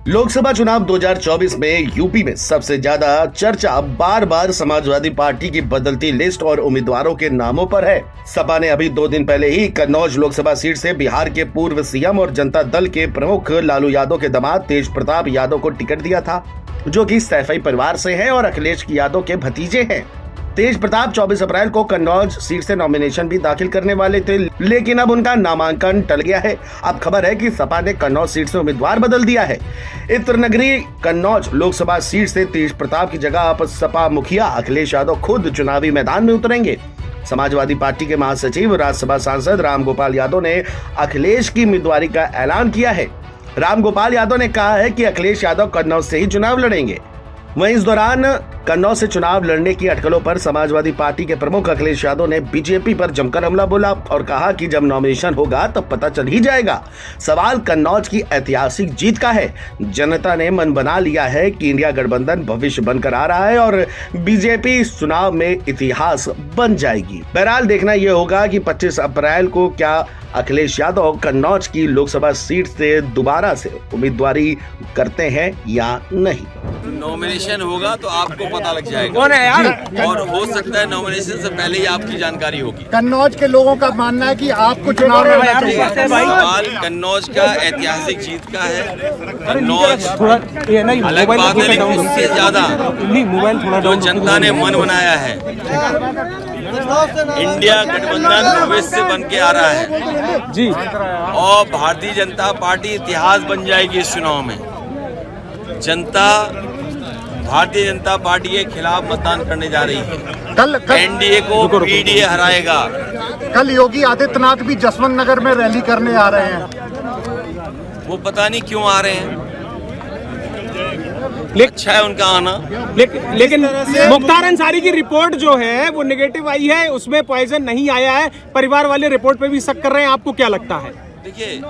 लोकसभा चुनाव 2024 में यूपी में सबसे ज्यादा चर्चा बार बार समाजवादी पार्टी की बदलती लिस्ट और उम्मीदवारों के नामों पर है। सपा ने अभी 2 दिन पहले ही कन्नौज लोकसभा सीट से बिहार के पूर्व सीएम और जनता दल के प्रमुख लालू यादव के दामाद तेज प्रताप यादव को टिकट दिया था, जो कि सैफई परिवार से हैं और अखिलेश यादव के भतीजे हैं। तेज प्रताप 24 अप्रैल को कन्नौज सीट से नॉमिनेशन भी दाखिल करने वाले थे, लेकिन अब उनका नामांकन टल गया है। अब खबर है कि सपा ने कन्नौज सीट से उम्मीदवार बदल दिया है। इत्र नगरी कन्नौज लोकसभा सीट से तेज प्रताप की जगह अब सपा मुखिया अखिलेश यादव खुद चुनावी मैदान में उतरेंगे। समाजवादी पार्टी के महासचिव राज्यसभा सांसद रामगोपाल यादव ने अखिलेश की उम्मीदवारी का ऐलान किया है। रामगोपाल यादव ने कहा है कि अखिलेश यादव कन्नौज से ही चुनाव लड़ेंगे। वहीं इस दौरान कन्नौज से चुनाव लड़ने की अटकलों पर समाजवादी पार्टी के प्रमुख अखिलेश यादव ने बीजेपी पर जमकर हमला बोला और कहा कि जब नॉमिनेशन होगा तब पता चल ही जाएगा। सवाल कन्नौज की ऐतिहासिक जीत का है। जनता ने मन बना लिया है कि इंडिया गठबंधन भविष्य बनकर आ रहा है और बीजेपी इस चुनाव में इतिहास बन जाएगी। बहरहाल देखना यह होगा कि 25 अप्रैल को क्या अखिलेश यादव कन्नौज की लोकसभा सीट से दोबारा से उम्मीदवारी करते हैं या नहीं। नॉमिनेशन होगा तो आपको पता लग जाएगा कौन है यार, और हो सकता है नॉमिनेशन से पहले ही आपकी जानकारी होगी। कन्नौज के लोगों का मानना है कि आपको चुनाव लड़ना चाहिए। सवाल कन्नौज का ऐतिहासिक जीत का है। कन्नौज अलग बात है, लेकिन उससे ज्यादा जो जनता ने मन बनाया है, इंडिया गठबंधन भविष्य बन के आ रहा है जी, और भारतीय जनता पार्टी इतिहास बन जाएगी इस चुनाव में। जनता भारतीय जनता पार्टी के खिलाफ मतदान करने जा रही है। कल एनडीए को पीडीए हराएगा। कल योगी आदित्यनाथ भी जसवंत नगर में रैली करने आ रहे हैं। वो पता नहीं क्यों आ रहे हैं, अच्छा है उनका आना। लेकिन मुख्तार अंसारी की रिपोर्ट जो है वो नेगेटिव आई है, उसमें पॉइजन नहीं आया है। परिवार वाले रिपोर्ट पे भी शक कर रहे हैं, आपको क्या लगता है? देखिए,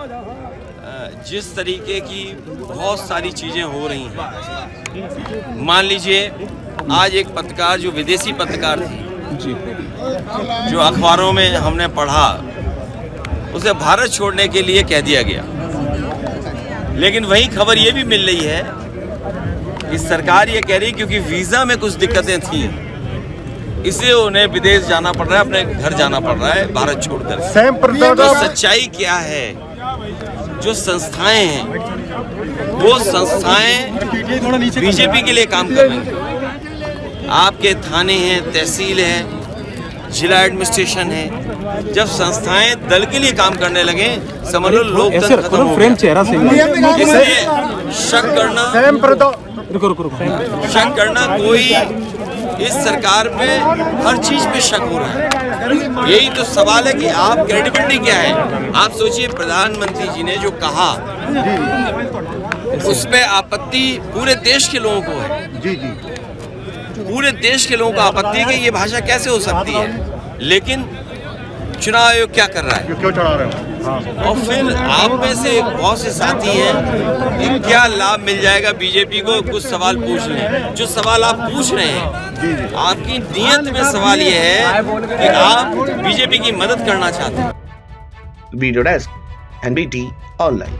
जिस तरीके की बहुत सारी चीजें हो रही हैं, मान लीजिए आज एक पत्रकार जो विदेशी पत्रकार थी जी, जो अखबारों में हमने पढ़ा, उसे भारत छोड़ने के लिए कह दिया गया। लेकिन वही खबर ये भी मिल रही है कि सरकार ये कह रही क्योंकि वीजा में कुछ दिक्कतें थी, इसलिए उन्हें विदेश जाना पड़ रहा है, अपने घर जाना पड़ रहा है भारत छोड़कर। तो सच्चाई क्या है? जो संस्थाएं हैं वो संस्थाएं बीजेपी के लिए काम कर रही हैं। आपके थाने हैं, तहसील है, जिला एडमिनिस्ट्रेशन है। जब संस्थाएं दल के लिए काम करने लगे, समझ लो लोकतंत्र खत्म हो गया। इसलिए शक करना कोई इस सरकार पे हर चीज पे शक हो रहा है। यही तो सवाल है कि आप क्रेडिबिलिटी क्या है। आप सोचिए, प्रधानमंत्री जी ने जो कहा उस पे आपत्ति पूरे देश के लोगों को है। जी जी, पूरे देश के लोगों को आपत्ति है कि ये भाषा कैसे हो सकती है। लेकिन चुनाव आयोग क्या कर रहा है? क्यों चढ़ा रहे हो? और फिर आप में से बहुत से साथी हैं कि क्या लाभ मिल जाएगा बीजेपी को, कुछ सवाल पूछ लें। जो सवाल आप पूछ रहे हैं, आपकी नीयत में सवाल ये है कि आप बीजेपी की मदद करना चाहते हैं। Video desk NBT online.